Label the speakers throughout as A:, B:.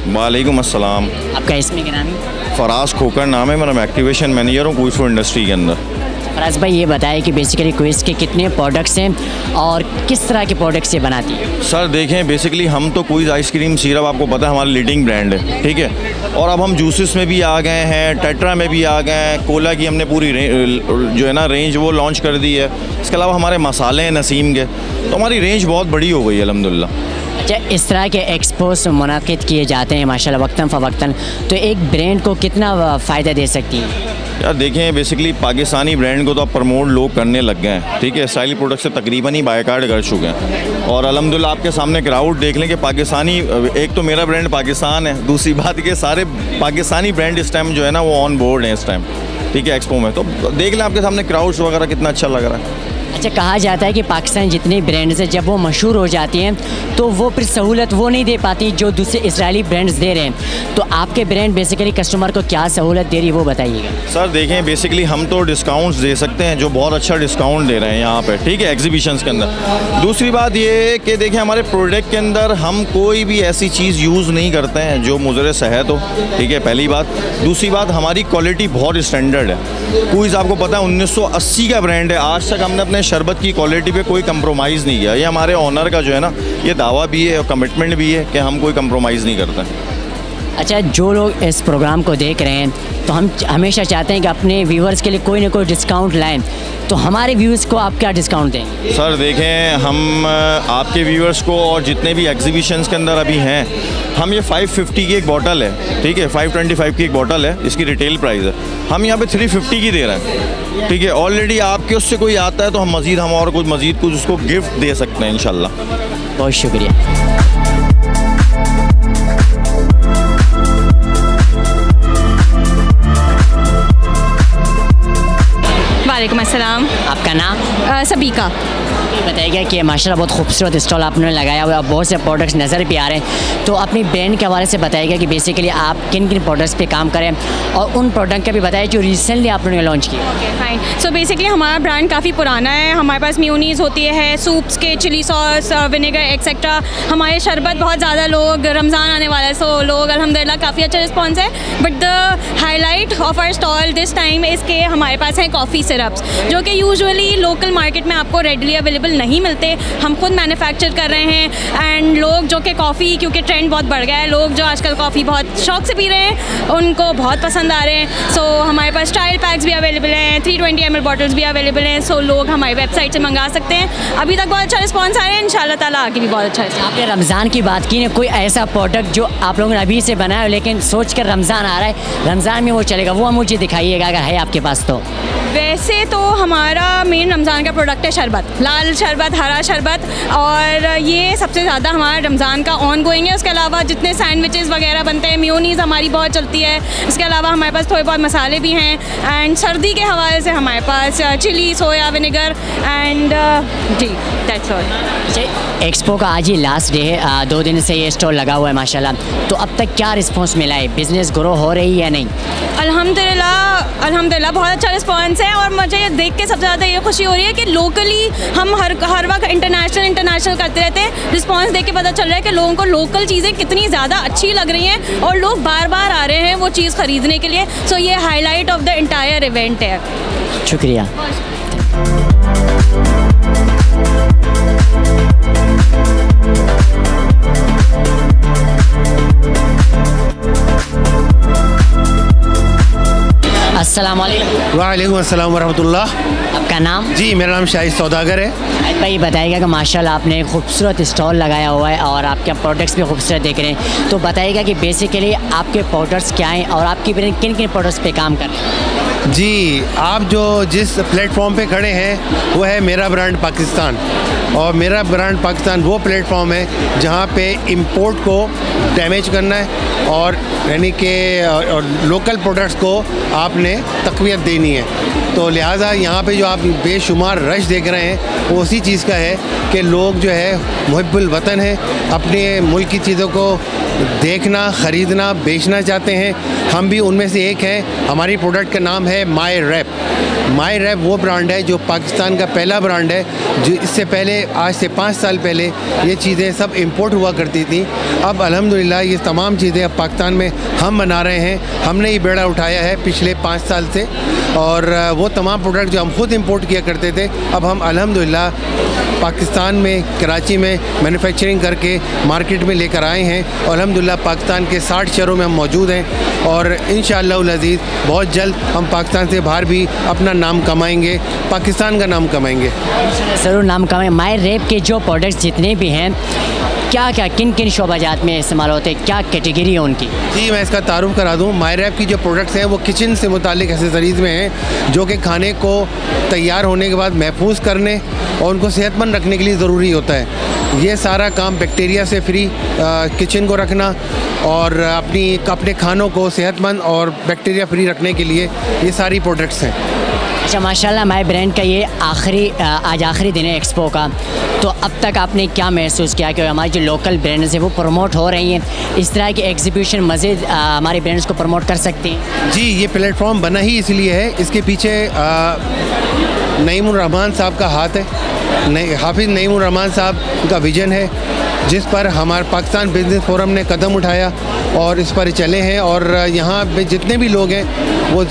A: वालेकुम अस्सलाम।
B: आपका इसमें क्या नाम है?
A: फराज खोकर नाम है मेरा, मैं एक्टिवेशन मैनेजर हूँ क्विज़ फूड इंडस्ट्री के अंदर।
B: फराज भाई ये बताएं कि बेसिकली क्विज़ के कितने प्रोडक्ट्स हैं और किस तरह के प्रोडक्ट्स ये बनाती है?
A: सर देखें, बेसिकली हम तो क्विज़ आइसक्रीम सिरप आपको पता है हमारा लीडिंग ब्रांड है, ठीक है। और अब हम जूसेस में भी आ गए हैं, टेट्रा में भी आ गए हैं, कोला की हमने पूरी जो है ना रेंज वो लॉन्च कर दी है। इसके अलावा हमारे मसाले हैं नसीम के, तो हमारी रेंज बहुत बड़ी हो गई है अल्हम्दुलिल्लाह।
B: अच्छा, इस तरह के एक्सपोज मुनाकिद किए जाते हैं माशाल्लाह वक्तन फ़वक्तन, तो एक ब्रांड को कितना फ़ायदा दे सकती है?
A: यार देखें, बेसिकली पाकिस्तानी ब्रांड को तो अब प्रमोट लोग करने लग गए हैं, ठीक है। स्टाइल प्रोडक्ट से तकरीबन ही बायकाट कर चुके हैं और अल्हम्दुलिल्लाह आपके सामने क्राउड देख लें कि पाकिस्तानी, एक तो मेरा ब्रांड पाकिस्तान है, दूसरी बात कि सारे पाकिस्तानी ब्रांड इस टाइम जो है ना वो ऑन बोर्ड हैं इस टाइम, ठीक है, एक्सपो में। तो देख लें आपके सामने क्राउड्स वगैरह कितना अच्छा लग रहा है।
B: अच्छा, कहा जाता है कि पाकिस्तान जितने ब्रांड्स हैं जब वो मशहूर हो जाती हैं तो वो फिर सहूलत वो नहीं दे पाती जो दूसरे इजरायली ब्रांड्स दे रहे हैं, तो आपके ब्रांड बेसिकली कस्टमर को क्या सहूलत दे रही है वो बताइएगा।
A: सर देखें, बेसिकली हम तो डिस्काउंट्स दे सकते हैं, जो बहुत अच्छा डिस्काउंट दे रहे हैं यहाँ पे, ठीक है, एग्जीबिशंस के अंदर। दूसरी बात ये है कि देखें हमारे प्रोडक्ट के अंदर हम कोई भी ऐसी चीज़ यूज़ नहीं करते हैं जो मुज़र सेहत हो, ठीक है, पहली बात। दूसरी बात, हमारी क्वालिटी बहुत स्टैंडर्ड है। क्विज़ आपको पता है 1980 का ब्रांड है, आज तक हमने अपने शरबत की क्वालिटी पे कोई कंप्रोमाइज़ नहीं किया। ये हमारे ऑनर का जो है ना ये दावा भी है और कमिटमेंट भी है कि हम कोई कंप्रोमाइज़ नहीं करते।
B: अच्छा, जो लोग इस प्रोग्राम को देख रहे हैं तो हम हमेशा चाहते हैं कि अपने व्यूअर्स के लिए कोई ना कोई डिस्काउंट लाएं, तो हमारे व्यूअर्स को आप क्या डिस्काउंट देंगे?
A: सर देखें, हम आपके व्यूअर्स को और जितने भी एग्जीबिशंस के अंदर अभी हैं, हम ये 550 की एक बॉटल है, ठीक है, 525 की एक बॉटल है, इसकी रिटेल प्राइस है, हम यहाँ पे 350 की दे रहे हैं, ठीक है। ऑलरेडी आपके उससे कोई आता है तो हम और मज़ीद कुछ उसको गिफ्ट दे सकते हैं इंशाल्लाह।
B: बहुत शुक्रिया।
C: वालेकुम अस्सलाम।
B: आपका नाम?
C: सबीका।
B: ये बताइएगा कि माशाल्लाह बहुत खूबसूरत स्टॉल आपने लगाया हुआ है और बहुत से प्रोडक्ट्स नज़र भी आ रहे हैं, तो अपनी ब्रांड के हवाले से बताइएगा कि बेसिकली आप किन किन प्रोडक्ट्स पे काम करें और उन प्रोडक्ट का भी बताइए जो रिसेंटली आपने लॉन्च किया।
C: फाइन। सो बेसिकली हमारा ब्रांड काफ़ी पुराना है, हमारे पास मेयोनीज़ होती है, सूप्स के, चिली सॉस, विनेगर एक्सेट्रा। हमारे शरबत बहुत ज़्यादा लोग, रमज़ान आने वाला है सो लोग अल्हम्दुलिल्लाह काफ़ी अच्छा रिस्पॉन्स है। But the highlight of our stall this time इसके हमारे पास हैं कॉफ़ी सिरप्स, जो कि यूजुअली लोकल मार्केट में आपको रेडली अवेलेबल नहीं मिलते। हम खुद मैन्युफैक्चर कर रहे हैं एंड लोग जो कि कॉफ़ी, क्योंकि ट्रेंड बहुत बढ़ गया है, लोग जो आजकल कॉफ़ी बहुत शौक से पी रहे हैं उनको बहुत पसंद आ रहे हैं। सो हमारे पास स्टाइल पैक्स भी अवेलेबल हैं, 320 ml बॉटल्स भी अवेलेबल हैं, सो लोग हमारी वेबसाइट से मंगा सकते हैं। अभी तक बहुत अच्छा रिस्पॉन्स आ रहा है, इंशाल्लाह ताला आगे भी बहुत अच्छा है।
B: आपने रमज़ान की बात की ना, कोई ऐसा प्रोडक्ट जो आप लोगों ने अभी से बनाया हो लेकिन सोच कर रमज़ान आ रहा है, रमज़ान में वो चलेगा, वो मुझे दिखाइएगा अगर है आपके पास तो।
C: वैसे तो हमारा मेन रमज़ान का प्रोडक्ट है शरबत, लाल शरबत, हरा शरबत, और ये सबसे ज़्यादा हमारा रमज़ान का ऑन गोइंग है। उसके अलावा जितने सैंडविचेस वगैरह बनते हैं, मेयोनीज़ हमारी बहुत चलती है। इसके अलावा हमारे पास थोड़े बहुत मसाले भी हैं एंड सर्दी के हवाले से हमारे पास चिली, सोया, विनेगर एंड जी दैट्स ऑल।
B: एक्सपो का आज ही लास्ट डे है, 2 दिन से ये स्टॉल लगा हुआ है माशाल्लाह, तो अब तक क्या रिस्पॉन्स मिला है? बिज़नेस ग्रो हो रही है या नहीं?
C: अल्हम्दुलिल्लाह बहुत अच्छा रिस्पॉन्स है और मुझे ये देख के सबसे ज़्यादा ये खुशी हो रही है कि लोकली हम हर वक्त इंटरनेशनल करते रहते हैं। रिस्पॉन्स देख के पता चल रहा है कि लोगों को लोकल चीज़ें कितनी ज़्यादा अच्छी लग रही हैं और लोग बार बार आ रहे हैं वो चीज़ ख़रीदने के लिए। सो ये highlight of the entire event है।
B: शुक्रिया। अस्सलाम वालेकुम।
D: वालेकुम अस्सलाम वरहमतुल्लाह।
B: आपका नाम?
D: जी मेरा नाम शाहिद सौदागर है।
B: भाई बताइएगा कि माशाल्लाह आपने एक खूबसूरत स्टॉल लगाया हुआ है और आपके प्रोडक्ट्स भी खूबसूरत देख रहे हैं, तो बताइएगा कि बेसिकली आपके प्रोडक्ट्स क्या हैं और आपकी ब्रांड किन किन प्रोडक्ट्स पे काम कर रहे हैं?
D: जी, आप जो जिस प्लेटफॉर्म पे खड़े हैं वो है मेरा ब्रांड पाकिस्तान, और मेरा ब्रांड पाकिस्तान वो प्लेटफॉर्म है जहाँ पे इंपोर्ट को डैमेज करना है और यानी कि लोकल प्रोडक्ट्स को आपने तक़वियत देनी है। तो लिहाजा यहाँ पे जो आप बेशुमार रश देख रहे हैं वो उसी चीज़ का है कि लोग जो है मुहिब्बुल वतन है, अपने मुल्क की चीज़ों को देखना, ख़रीदना, बेचना चाहते हैं। हम भी उनमें से एक हैं। हमारी प्रोडक्ट का नाम है माई रैप। माई रैप वो ब्रांड है जो पाकिस्तान का पहला ब्रांड है, जो इससे पहले आज से 5 साल पहले ये चीज़ें सब इंपोर्ट हुआ करती थी। अब अल्हम्दुलिल्लाह अल्हम्दुलिल्लाह ये तमाम चीज़ें अब पाकिस्तान में हम बना रहे हैं। हमने ये बेड़ा उठाया है पिछले 5 साल से, और वो तमाम प्रोडक्ट जो हम खुद इंपोर्ट किया करते थे, अब हम अल्हम्दुलिल्लाह पाकिस्तान में कराची में मैन्युफैक्चरिंग करके मार्केट में लेकर आए हैं। और अल्हम्दुलिल्लाह पाकिस्तान के 60 शहरों में हम मौजूद हैं, और इंशाअल्लाह अज़ीज़ बहुत जल्द हम पाकिस्तान से बाहर भी अपना नाम कमाएंगे, पाकिस्तान का नाम कमाएंगे।
B: ज़रूर नाम कमाएं। माय रैप के जो प्रोडक्ट्स जितने भी हैं, क्या क्या किन किन शोबाजात में इस्तेमाल होते हैं, क्या कैटेगरी है उनकी?
D: जी, मैं इसका तारुफ करा दूँ। माय रैप की जो प्रोडक्ट्स हैं वो किचन से मुतालिक एक्सेसरीज़ में हैं, जो कि खाने को तैयार होने के बाद महफूज करने और उनको सेहतमंद रखने के लिए ज़रूरी होता है। ये सारा काम बैक्टीरिया से फ्री किचन को रखना और अपने खानों को सेहतमंद और बैक्टीरिया फ्री रखने के लिए ये सारी प्रोडक्ट्स हैं।
B: अच्छा, माशाल्लाह माय ब्रांड का ये आज आखिरी दिन है एक्सपो का, तो अब तक आपने क्या महसूस किया कि हमारी जो लोकल ब्रांड्स हैं वो प्रमोट हो रही हैं, इस तरह की एग्जीबिशन मज़ीद हमारे ब्रांड्स को प्रमोट कर सकती हैं?
D: जी, ये प्लेटफॉर्म बना ही इसलिए है, इसके पीछे नईमुर रहमान साहब का हाथ है। हाफिज़ नईमुर रहमान साहब का विज़न है, जिस पर हमारे पाकिस्तान बिजनेस फोरम ने कदम उठाया और इस पर चले हैं। और यहाँ पे जितने भी लोग हैं वो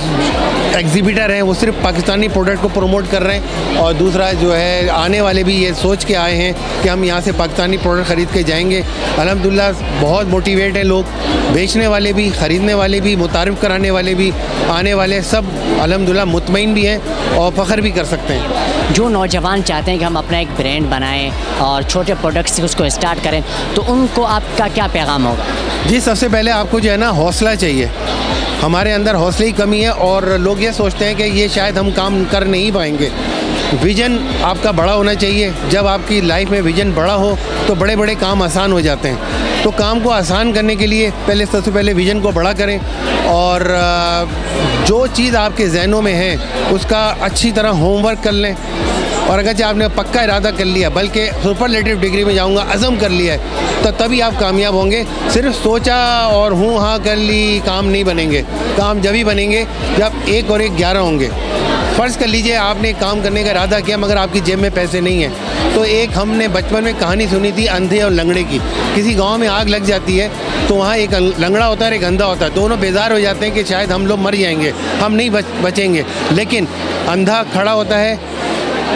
D: एग्ज़िबिटर हैं, वो सिर्फ पाकिस्तानी प्रोडक्ट को प्रमोट कर रहे हैं। और दूसरा जो है, आने वाले भी ये सोच के आए हैं कि हम यहाँ से पाकिस्तानी प्रोडक्ट ख़रीद के जाएंगे। अल्हम्दुलिल्लाह बहुत मोटिवेट हैं लोग, बेचने वाले भी, ख़रीदने वाले भी, मुतारिफ़ कराने वाले भी, आने वाले सब अल्हम्दुलिल्लाह मुतमईन भी हैं और फ़ख्र भी कर सकते हैं।
B: जो नौजवान चाहते हैं कि हम अपना एक ब्रांड बनाएं और छोटे प्रोडक्ट से उसको स्टार्ट करें, तो उनको आपका क्या पैगाम होगा?
D: जी, सबसे पहले आपको जो है ना हौसला चाहिए। हमारे अंदर हौसले की कमी है और लोग ये सोचते हैं कि ये शायद हम काम कर नहीं पाएंगे। विज़न आपका बड़ा होना चाहिए। जब आपकी लाइफ में विज़न बड़ा हो तो बड़े बड़े काम आसान हो जाते हैं। तो काम को आसान करने के लिए सबसे पहले विज़न को बड़ा करें, और जो चीज़ आपके जहनों में है उसका अच्छी तरह होमवर्क कर लें। और अगर आपने पक्का इरादा कर लिया, बल्कि सुपरलेटिव डिग्री में जाऊंगा अज़म कर लिया है, तो तभी आप कामयाब होंगे। सिर्फ सोचा और हूँ हाँ कर ली काम नहीं बनेंगे। काम जब ही बनेंगे जब 1 और 1 11 होंगे। फ़र्ज़ कर लीजिए आपने काम करने का इरादा किया मगर आपकी जेब में पैसे नहीं हैं। तो एक हमने बचपन में कहानी सुनी थी अंधे और लंगड़े की। किसी गांव में आग लग जाती है तो वहाँ एक लंगड़ा होता है और एक अंधा होता है। दोनों बेजार हो जाते हैं कि शायद हम लोग मर जाएंगे, हम नहीं बचेंगे। लेकिन अंधा खड़ा होता है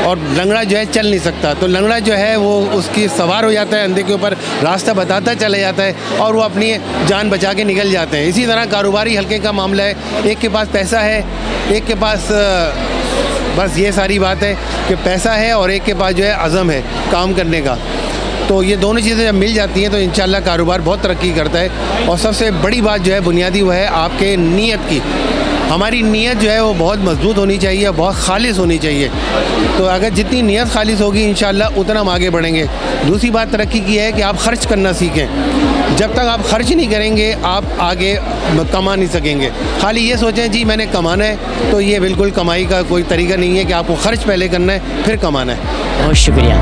D: और लंगड़ा जो है चल नहीं सकता। तो लंगड़ा जो है वो उसकी सवार हो जाता है अंधे के ऊपर, रास्ता बताता चला जाता है और वो अपनी जान बचा के निकल जाते हैं। इसी तरह कारोबारी हल्के का मामला है। एक के पास पैसा है, एक के पास बस ये सारी बात है कि पैसा है, और एक के पास जो है अज़म है काम करने का। तो ये दोनों चीज़ें जब मिल जाती हैं तो इंशाल्लाह कारोबार बहुत तरक्की करता है। और सबसे बड़ी बात जो है बुनियादी, वो है आपके नीयत की। हमारी नीयत जो है वो बहुत मजबूत होनी चाहिए, बहुत खालिस होनी चाहिए। तो अगर जितनी नीयत खालिस होगी इंशाल्लाह उतना हम आगे बढ़ेंगे। दूसरी बात तरक्की की है कि आप ख़र्च करना सीखें। जब तक आप ख़र्च नहीं करेंगे आप आगे कमा नहीं सकेंगे। खाली ये सोचें जी मैंने कमाना है, तो ये बिल्कुल कमाई का कोई तरीका नहीं है कि आपको ख़र्च पहले करना है फिर कमाना है।
B: बहुत शुक्रिया।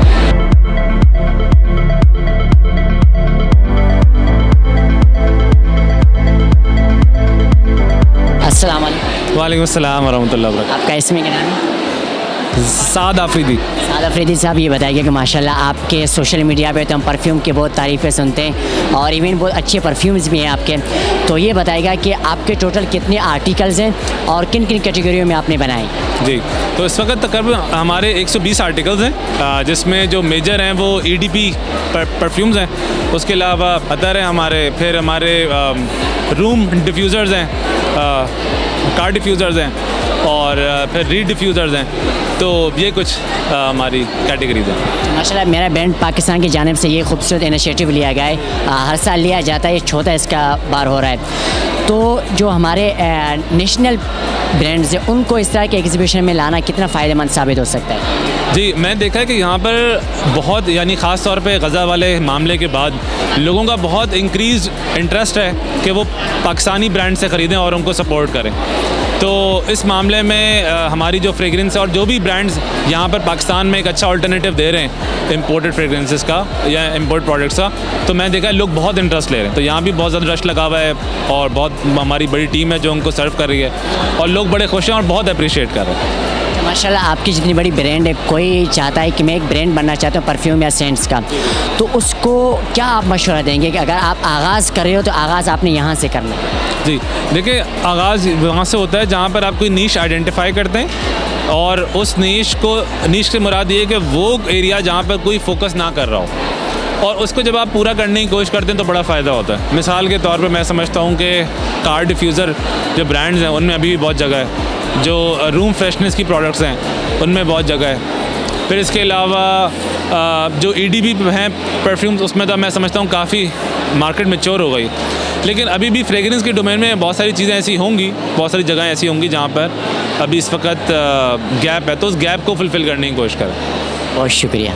B: अस्सलाम वालेकुम।
E: वालेकुम अस्सलाम वरहमतुल्लाहि वबरकातुहू।
B: आपका इसमें क्या नाम है?
E: साद आफरीदी।
B: साद आफरीदी साहब, ये बताइए कि माशाल्लाह आपके सोशल मीडिया पे तो हम परफ्यूम की बहुत तारीफ़ें सुनते हैं और इवन बहुत अच्छे परफ्यूम्स भी हैं आपके। तो ये बताइएगा कि आपके टोटल कितने आर्टिकल्स हैं और किन किन कैटेगरियों में आपने बनाए?
E: जी, तो इस वक्त तकरीबन हमारे 120 आर्टिकल्स हैं, जिसमें जो मेजर हैं वो EDP परफ्यूम्स हैं। उसके अलावा अदर हैं हमारे, फिर हमारे रूम डिफ्यूज़र्स हैं, कार डिफ्यूज़र्स हैं और फिर रीड डिफ्यूज़र्स हैं। तो ये कुछ हमारी कैटेगरीज हैं।
B: माशाल्लाह मेरा बैंड पाकिस्तान की जानिब से ये खूबसूरत इनिशिएटिव लिया गया है। हर साल लिया जाता है, ये चौथा इसका बार हो रहा है। तो जो हमारे नेशनल ब्रांड्स हैं उनको इस तरह के एग्जीबिशन में लाना कितना फ़ायदेमंद साबित हो सकता है?
E: जी, मैं देखा है कि यहाँ पर बहुत, यानी ख़ास तौर पे गज़ा वाले मामले के बाद लोगों का बहुत इंक्रीज़ इंटरेस्ट है कि वो पाकिस्तानी ब्रांड से ख़रीदें और उनको सपोर्ट करें। तो इस मामले में हमारी जो फ्रेगरेंस है और जो भी ब्रांड्स यहाँ पर पाकिस्तान में एक अच्छा अल्टरनेटिव दे रहे हैं इंपोर्टेड फ्रेगरेंसेस का या इंपोर्ट प्रोडक्ट्स का, तो मैं देखा है लोग बहुत इंटरेस्ट ले रहे हैं। तो यहाँ भी बहुत ज़्यादा रश लगा हुआ है और बहुत हमारी बड़ी टीम है जो उनको सर्व कर रही है और लोग बड़े खुश हैं और बहुत अप्रिशिएट कर रहे हैं।
B: माशाल्लाह आपकी जितनी बड़ी ब्रांड है, कोई चाहता है कि मैं एक ब्रांड बनना चाहता हूँ परफ्यूम या सेंट्स का, तो उसको क्या आप मशवरा देंगे कि अगर आप आगाज़ कर रहे हो तो आगाज़ आपने यहाँ से करना है?
E: जी देखिए, आगाज़ वहाँ से होता है जहाँ पर आप कोई नीश आइडेंटिफाई करते हैं और उस नीश से मुराद ये है कि वो एरिया जहाँ पर कोई फोकस ना कर रहा हो और उसको जब आप पूरा करने की कोशिश करते हैं तो बड़ा फ़ायदा होता है। मिसाल के तौर पे मैं समझता हूँ कि कार डिफ्यूज़र जो ब्रांड्स हैं उनमें अभी भी बहुत जगह है, जो रूम फ्रेशनेस की प्रोडक्ट्स हैं उनमें बहुत जगह है। फिर इसके अलावा जो EDB हैं परफ्यूम्स, उसमें तो मैं समझता हूँ काफ़ी मार्केट मैच्योर हो गई, लेकिन अभी भी फ्रेगरेंस के डोमेन में बहुत सारी चीज़ें ऐसी होंगी, बहुत सारी जगह ऐसी होंगी जहाँ पर अभी इस वक्त गैप है, तो उस गैप को फुलफ़िल करने की कोशिश करें।
B: बहुत शुक्रिया।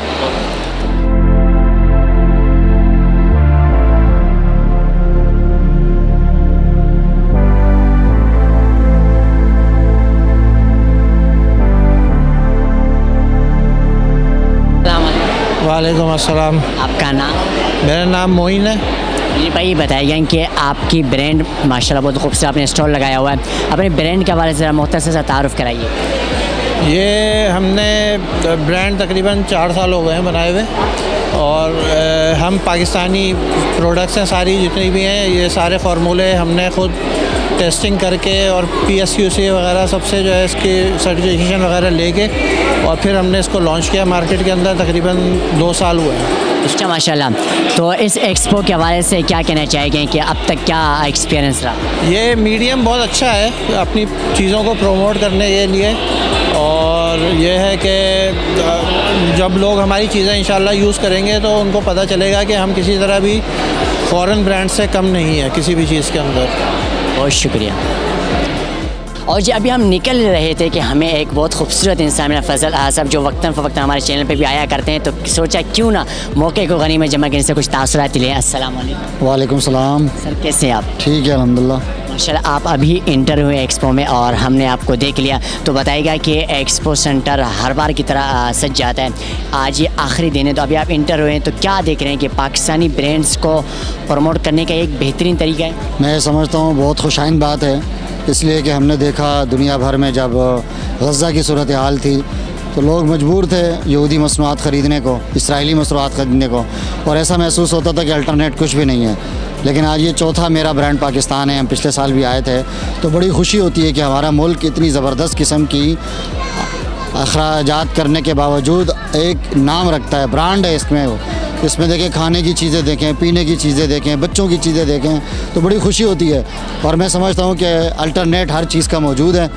F: वालेकुम अस्सलाम।
B: आपका नाम?
F: मेरा नाम मोइन है।
B: जी भाई, बताइएगा कि आपकी ब्रांड माशाल्लाह बहुत खूबसूरत आपने स्टॉल लगाया हुआ है, अपने ब्रांड के हवाले से ज़रा मुख्तसर सा तारुफ़ कराइए।
F: ये हमने ब्रांड तकरीबन 4 साल हो गए हैं बनाए हुए, और हम पाकिस्तानी प्रोडक्ट्स हैं सारी जितनी भी हैं, ये सारे फार्मूले हमने ख़ुद टेस्टिंग करके और PSQC वगैरह सबसे जो है इसकी सर्टिफिकेशन वगैरह लेके और फिर हमने इसको लॉन्च किया मार्केट के अंदर। तकरीबन 2 साल हुए हैं।
B: अच्छा माशाल्लाह। तो इस एक्सपो के हवाले से क्या कहना चाहेंगे कि अब तक क्या एक्सपीरियंस रहा?
F: ये मीडियम बहुत अच्छा है अपनी चीज़ों को प्रमोट करने के लिए, और ये है कि जब लोग हमारी चीज़ें इंशाल्लाह यूज़ करेंगे तो उनको पता चलेगा कि हम किसी तरह भी फ़ॉरेन ब्रांड से कम नहीं है किसी भी चीज़ के अंदर।
B: बहुत शुक्रिया। और जी अभी हम निकल रहे थे कि हमें एक बहुत खूबसूरत इंसान मेरा फजल साहब जो वक्तन फ़वक्तन हमारे चैनल पे भी आया करते हैं, तो सोचा क्यों ना मौके को गनीमत जमा करने से कुछ तासुरात लें। अस्सलाम वालेकुम।
G: वालेकुम सलाम।
B: सर कैसे हैं आप?
G: ठीक है अल्हम्दुलिल्लाह।
B: माशाल्लाह आप अभी इंटर हुए एक्सपो में और हमने आपको देख लिया, तो बताइएगा कि एक्सपो सेंटर हर बार की तरह सज जाता है, आज ये आखिरी दिन है, तो अभी आप इंटर हुए हैं तो क्या देख रहे हैं कि पाकिस्तानी ब्रांड्स को प्रमोट करने का एक बेहतरीन तरीका है?
G: मैं समझता हूँ बहुत खुशाइन बात है, इसलिए कि हमने देखा दुनिया भर में जब गज़ा की सूरत हाल थी तो लोग मजबूर थे यहूदी मसनूआत ख़रीदने को, इसराइली मसनूआत ख़रीदने को, और ऐसा महसूस होता था कि अल्टरनेट कुछ भी नहीं है। लेकिन आज ये चौथा मेरा ब्रांड पाकिस्तान है, हम पिछले साल भी आए थे, तो बड़ी खुशी होती है कि हमारा मुल्क इतनी ज़बरदस्त किस्म की अखराजात करने के बावजूद एक नाम रखता है, ब्रांड है इसमें देखें खाने की चीज़ें देखें, पीने की चीज़ें देखें, बच्चों की चीज़ें देखें, तो बड़ी खुशी होती है। और मैं समझता हूँ कि अल्टरनेट हर चीज़ का मौजूद है,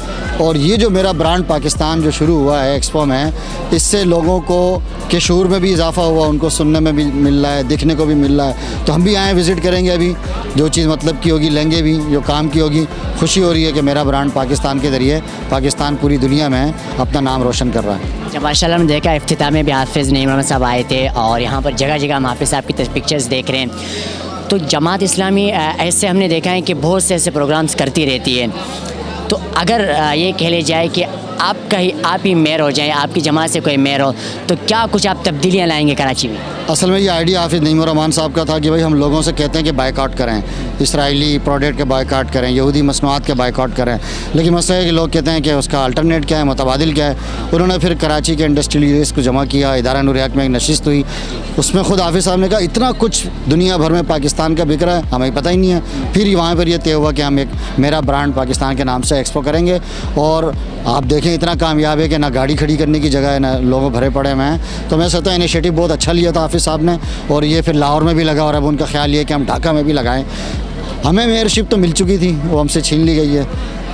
G: और ये जो मेरा ब्रांड पाकिस्तान जो शुरू हुआ है एक्सपो में, इससे लोगों को के शूर में भी इजाफ़ा हुआ, उनको सुनने में भी मिल रहा है, दिखने को भी मिल रहा है। तो हम भी आए विज़िट करेंगे, अभी जो चीज़ मतलब की होगी लेंगे भी, जो काम की होगी। खुशी हो रही है कि मेरा ब्रांड पाकिस्तान के ज़रिए पाकिस्तान पूरी दुनिया में अपना नाम रोशन कर रहा है।
B: जब माशाल्लाह हमने देखा इफ्तिताह में भी हाफिज़ नईम रहमान साहब आए थे, और यहाँ पर जगह जगह हम हाफिज़ साहब की पिक्चर्स देख रहे हैं। तो जमात इस्लामी ऐसे हमने देखा है कि बहुत से ऐसे प्रोग्राम्स करती रहती है, तो अगर ये कह ले जाए कि आप ही मेयर हो जाएं, आपकी जमात से कोई मेयर हो, तो क्या कुछ आप तब्दीलियाँ लाएंगे कराची में?
G: असल में ये आइडिया हाफिज़ नईम रहमान साहब का था कि भाई हम लोगों से कहते हैं कि बायकॉट करें, इसराइली प्रोडक्ट के बायकॉट करें, यहूदी मसनूआत के बायकॉट करें, लेकिन मसला है कि लोग कहते हैं कि उसका अल्टरनेट क्या है, मुतबादिल क्या है। उन्होंने फिर कराची के इंडस्ट्रियल लीडर्स को जमा किया, इदारा नूर-ए-हक में एक नशिस्त हुई, उसमें ख़ुद हाफिज़ साहब ने कहा इतना कुछ दुनिया भर में पाकिस्तान का बिक रहा है, हमें पता ही नहीं है। फिर वहाँ पर यह तय हुआ कि हम एक मेरा ब्रांड पाकिस्तान के नाम से एक्सपो करेंगे, और आप देखें इतना कामयाब है कि ना गाड़ी खड़ी करने की जगह है, ना लोगों भरे पड़े हुए हैं। तो मैं सोचता हूँ इनिशिएटिव बहुत अच्छा लिया था हाफिज़ साहब ने, और ये फिर लाहौर में भी लगा, और अब उनका ख्याल ये है कि हम ढाका में भी लगाएं। हमें मेयरशिप तो मिल चुकी थी, वो हमसे छीन ली गई है,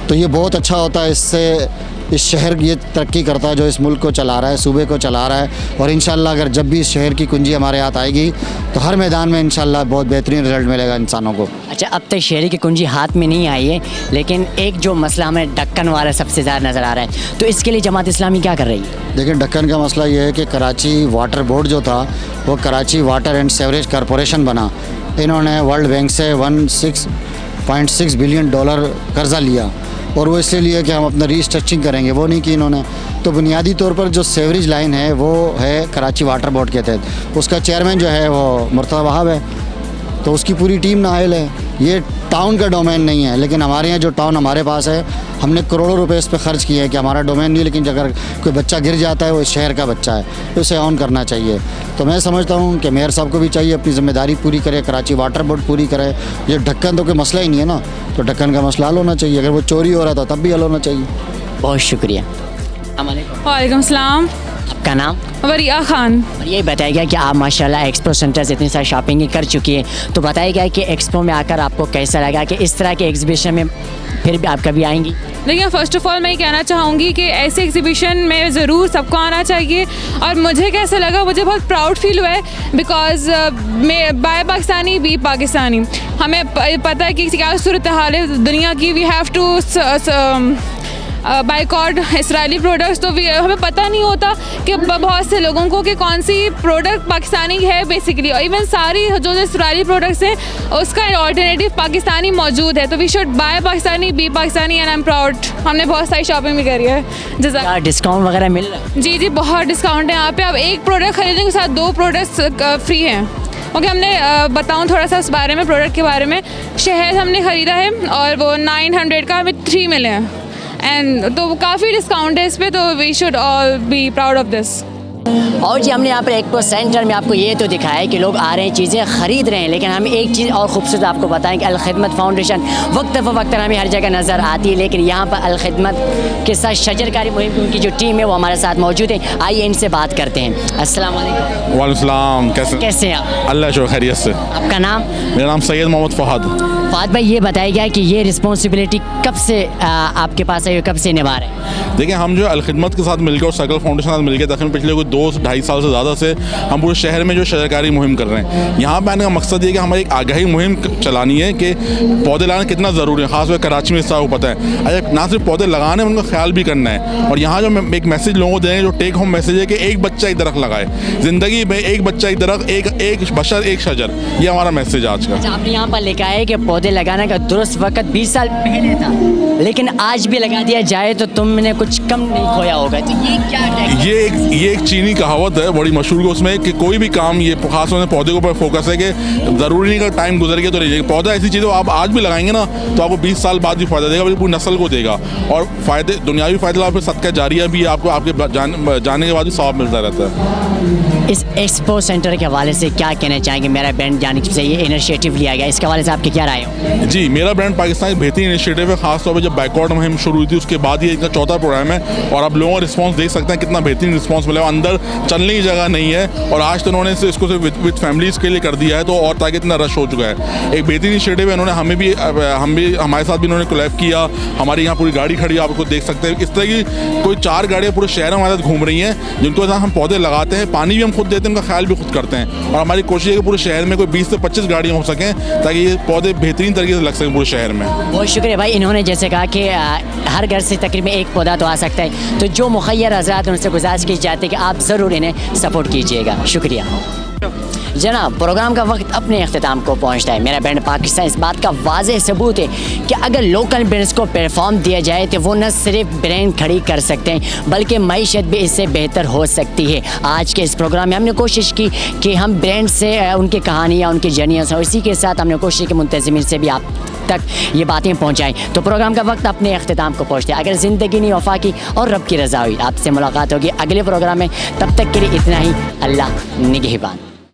G: तो ये बहुत अच्छा होता है, इससे इस शहर ये तरक्की करता है जो इस मुल्क को चला रहा है, सूबे को चला रहा है, और इंशाल्लाह अगर जब भी इस शहर की कुंजी हमारे हाथ आएगी तो हर मैदान में इंशाल्लाह बहुत बेहतरीन रिजल्ट मिलेगा इंसानों को।
B: अच्छा, अब तक शहर की कुंजी हाथ में नहीं आई है, लेकिन एक जो मसला हमें ढक्कन वाला सबसे ज़्यादा नज़र आ रहा है, तो इसके लिए जमात इस्लामी क्या कर रही है?
G: देखिए, ढक्कन का मसला ये है कि कराची वाटर बोर्ड जो था वो Karachi water and sewerage corporation बना। इन्होंने वर्ल्ड बैंक से $16.6 बिलियन कर्ज़ा लिया, और वो इसलिए लिए कि हम अपना रीस्ट्रक्चरिंग करेंगे, वो नहीं की इन्होंने। तो बुनियादी तौर पर जो सेवरेज लाइन है वो है कराची वाटर बोर्ड के तहत, उसका चेयरमैन जो है वो मुर्तज़ा वहाब है, तो उसकी पूरी टीम नाअहल है। ये टाउन का डोमेन नहीं है, लेकिन हमारे यहाँ जो टाउन हमारे पास है, हमने करोड़ों रुपए इस पर खर्च किए हैं कि हमारा डोमेन नहीं है, लेकिन अगर कोई बच्चा गिर जाता है वो इस शहर का बच्चा है, तो उसे ऑन करना चाहिए। तो मैं समझता हूँ कि मेयर साहब को भी चाहिए अपनी ज़िम्मेदारी पूरी करे, कराची वाटर बोर्ड पूरी करे। ये ढक्कन तो कोई मसला ही नहीं है ना, तो ढक्कन का मसला हल होना चाहिए। अगर वो चोरी हो रहा था तब भी हल होना चाहिए।
B: बहुत शुक्रिया।
C: वालेकुम सलाम।
B: आपका नाम?
C: वरिया खान।
B: और ये बताइएगा कि आप माशाल्लाह एक्सपो सेंटर से इतनी सारी शॉपिंग कर चुकी है, तो बताइएगा कि एक्सपो में आकर आपको कैसा लगा, कि इस तरह के एग्जीबिशन में फिर भी आप कभी आएंगी?
C: देखिए, फ़र्स्ट ऑफ़ ऑल मैं ये कहना चाहूँगी कि ऐसे एग्जीबिशन में ज़रूर सबको आना चाहिए। और मुझे कैसा लगा, मुझे बहुत प्राउड फील हुआ है, बिकॉज़ मैं बाय पाकिस्तानी बी पाकिस्तानी, हमें पता है कि क्या सूरत हाल है दुनिया की। We have to boycott Israeli products. तो हमें पता नहीं होता कि बहुत से लोगों को कि कौन सी प्रोडक्ट पाकिस्तानी है बेसिकली। और इवन सारी जो इसराइली प्रोडक्ट्स हैं उसका ऑल्टरनेटिव पाकिस्तानी मौजूद है। तो we should buy Pakistani be Pakistani and I am proud. हमने बहुत सारी शॉपिंग भी करी है।
B: क्या डिस्काउंट वगैरह मिल रहा है?
C: जी, बहुत डिस्काउंट है यहाँ पे। आप एक प्रोडक्ट खरीदने के साथ 2 प्रोडक्ट्स फ्री हैं। ओके, हमने बताऊँ थोड़ा सा उस बारे में, प्रोडक्ट के बारे में। शहद हमने ख़रीदा है और वो 900 का हमें 3 मिले हैं, एंड तो काफ़ी डिस्काउंट है इस पर। तो we should all be proud of this.
B: और जी हमने यहाँ पर एक्सपो सेंटर में आपको ये तो दिखाया है कि लोग आ रहे हैं, चीज़ें ख़रीद रहे हैं, लेकिन हम एक चीज़ और ख़ूबसूरत आपको बताएं कि अल खिदमत फाउंडेशन वक्त फ़वक्त हमें हर जगह नज़र आती है, लेकिन यहाँ पर अल खिदमत के साथ शजरकारी मुहिम की उनकी जो टीम है वो हमारे साथ मौजूद है। आइए इनसे बात करते हैं। अस्सलाम वालेकुम।
H: वालेकुम सलाम। कैसे
B: हैं आप?
H: अल्लाह शुक्र खैरियत से।
B: आपका नाम?
H: मेरा नाम सैयद मोहम्मद फ़हद।
B: फ़हद भाई, ये बताइएगा कि ये रिस्पॉन्सिबिलिटी कब से आपके पास है, कब से निभा रहे हैं?
H: देखिए, हम जो अल खिदमत के साथ मिलकर और सर्कल फाउंडेशन के साथ मिलकर तकरीबन पिछले कोई 2-2.5 साल से ज़्यादा से हम पूरे शहर में जो शजरकारी मुहिम कर रहे हैं। यहाँ पर आने का मकसद ये कि हमारी एक आगाही मुहिम चलानी है कि पौधे लगाना कितना ज़रूरी है। ख़ासकर कराची में इस को पता है, अगर ना सिर्फ पौधे लगाने, उनका ख्याल भी करना है। और यहाँ जो एक मैसेज लोगों को देंगे, जो टेक होम मैसेज है कि एक बच्चा एक दरख्त लगाए, ज़िंदगी में एक बच्चा एक दरख्त, एक बशर एक शजर, ये हमारा मैसेज आज का।
B: आपने यहाँ पर लिखा है कि पौधे लगाने का दुरुस्त वक्त 20 साल पहले था, लेकिन आज भी लगा दिया जाए तो तुमने कुछ कम नहीं खोया होगा। तो ये क्या है?
H: ये एक चीनी कहावत है बड़ी मशहूर, उसमें कि कोई भी काम, ये खासतौर से पौधे के ऊपर फोकस है कि ज़रूरी नहीं कि टाइम गुजर गया तो रहिए। पौधा ऐसी चीज़ है, आप आज भी लगाएंगे ना तो आपको 20 साल बाद भी फ़ायदा देगा, बल्कि पूरी नस्ल को देगा। और फ़ायदे, दुनियावी फ़ायदा, फिर सदका जारिया भी आपको आपके जाने के बाद भी सवाब मिलता रहता है।
B: इस एक्सपो सेंटर के हवाले से क्या कहना चाहेंगे? मेरा ब्रांड जानिब से ये इनिशिएटिव लिया गया, इसके हवाले से आपकी क्या राय हो?
H: जी, मेरा ब्रांड पाकिस्तान एक बेहतरीन इनिशिएटिव है। खासतौर पर जब बाइकआउट मुहिम शुरू हुई थी उसके बाद ये इनका 4था प्रोग्राम है, और आप लोगों का रिस्पांस देख सकते हैं कितना बेहतरीन रिस्पांस मिला है। अंदर चलने की जगह नहीं है, और आज तो उन्होंने इसको विद फैमिलीज़ के लिए कर दिया है, तो और ताकि इतना रश हो चुका है। एक बेहतरीन इनिशिएटिव है। इन्होंने हमारे साथ भी इन्होंने कोलैब किया। हमारी यहाँ पूरी गाड़ी खड़ी है, आप उसको देख सकते हैं। इस तरह की कोई 4 गाड़ियाँ पूरे शहर में हमारे साथ घूम रही हैं, जिनको साथ हम पौधे लगाते हैं, पानी भी हम खुद देते हैं, उनका ख्याल भी खुद करते हैं। और हमारी कोशिश है कि पूरे शहर में कोई 20 से 25 गाड़ियाँ हो सकें, ताकि ये पौधे बेहतरीन तरीके से लग सकें पूरे शहर में।
B: बहुत शुक्रिया भाई। इन्होंने जैसे कहा कि हर घर से तकरीबन एक पौधा तो आ सकता है, तो जो मुखय्यर हज़रात उनसे गुजारिश की जाती है कि आप ज़रूर इन्हें सपोर्ट कीजिएगा। शुक्रिया जनाब। प्रोग्राम का वक्त अपने अख्ताम को पहुंचता है। मेरा ब्रांड पाकिस्तान इस बात का वाज़ेह सबूत है कि अगर लोकल ब्रांड्स को प्लेटफॉर्म दिया जाए तो वो न सिर्फ ब्रांड खड़ी कर सकते हैं, बल्कि मईशत भी इससे बेहतर हो सकती है। आज के इस प्रोग्राम में हमने कोशिश की कि हम ब्रांड से उनकी कहानियाँ, उनकी जर्नियाँ, इसी के साथ हमने कोशिश की मुंतज़िमीन से भी आप तक ये बातें पहुँचाएँ। तो प्रोग्राम का वक्त अपने अख्ताम को पहुँचता है। अगर ज़िंदगी नहीं वफा की और रब की रज़ा हुई, आपसे मुलाकात होगी अगले प्रोग्राम में। तब तक के लिए इतना ही। अल्लाह निगहबान।